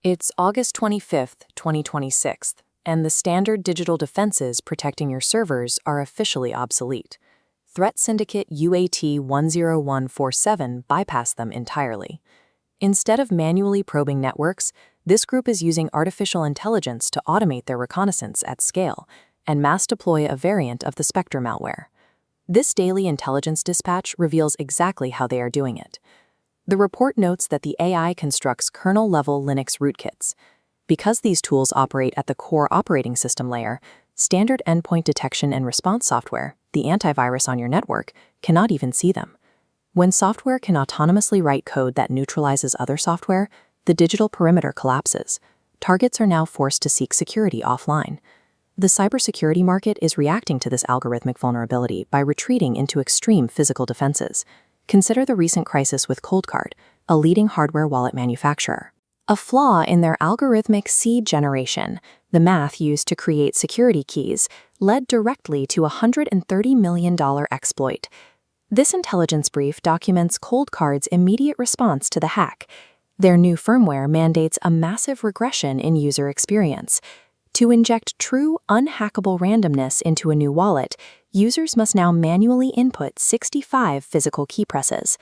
It's August 25th, 2026, and the standard digital defenses protecting your servers are officially obsolete. Threat Syndicate UAT-10147 bypassed them entirely. Instead of manually probing networks, this group is using artificial intelligence to automate their reconnaissance at scale and mass deploy a variant of the Spectre malware. This daily intelligence dispatch reveals exactly how they are doing it. The report notes that the AI constructs kernel-level Linux rootkits. Because these tools operate at the core operating system layer, standard endpoint detection and response software, the antivirus on your network, cannot even see them. When software can autonomously write code that neutralizes other software, the digital perimeter collapses. Targets are now forced to seek security offline. The cybersecurity market is reacting to this algorithmic vulnerability by retreating into extreme physical defenses. Consider the recent crisis with Coldcard, a leading hardware wallet manufacturer. A flaw in their algorithmic seed generation, the math used to create security keys, led directly to a $130 million exploit. This intelligence brief documents Coldcard's immediate response to the hack. Their new firmware mandates a massive regression in user experience. To inject true, unhackable randomness into a new wallet, users must now manually input 65 physical key presses.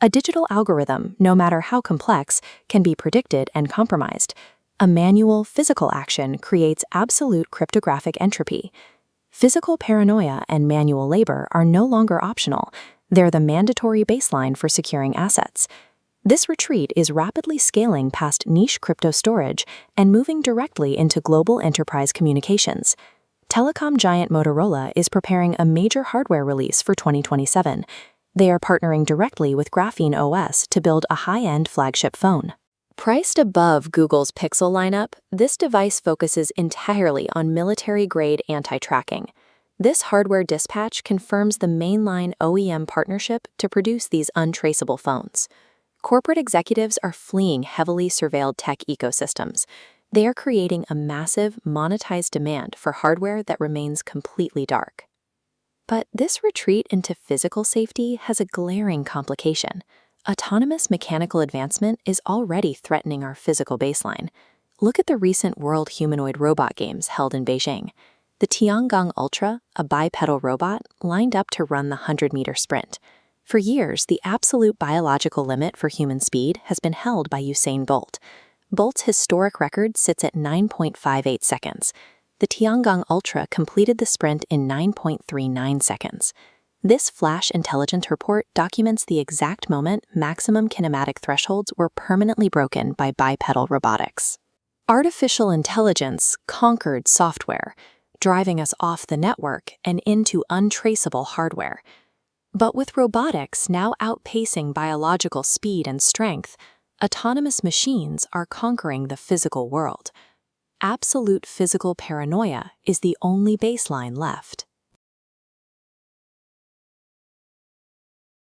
A digital algorithm, no matter how complex, can be predicted and compromised. A manual, physical action creates absolute cryptographic entropy. Physical paranoia and manual labor are no longer optional. They're the mandatory baseline for securing assets. This retreat is rapidly scaling past niche crypto storage and moving directly into global enterprise communications. Telecom giant Motorola is preparing a major hardware release for 2027. They are partnering directly with Graphene OS to build a high-end flagship phone. Priced above Google's Pixel lineup, this device focuses entirely on military-grade anti-tracking. This hardware dispatch confirms the mainline OEM partnership to produce these untraceable phones. Corporate executives are fleeing heavily surveilled tech ecosystems. They are creating a massive, monetized demand for hardware that remains completely dark. But this retreat into physical safety has a glaring complication. Autonomous mechanical advancement is already threatening our physical baseline. Look at the recent World Humanoid Robot Games held in Beijing. The TekinGame Ultra, a bipedal robot, lined up to run the 100-meter sprint. For years, the absolute biological limit for human speed has been held by Usain Bolt. Bolt's historic record sits at 9.58 seconds. The TekinGame Ultra completed the sprint in 9.39 seconds. This flash intelligence report documents the exact moment maximum kinematic thresholds were permanently broken by bipedal robotics. Artificial intelligence conquered software, driving us off the network and into untraceable hardware. But with robotics now outpacing biological speed and strength, autonomous machines are conquering the physical world. Absolute physical paranoia is the only baseline left.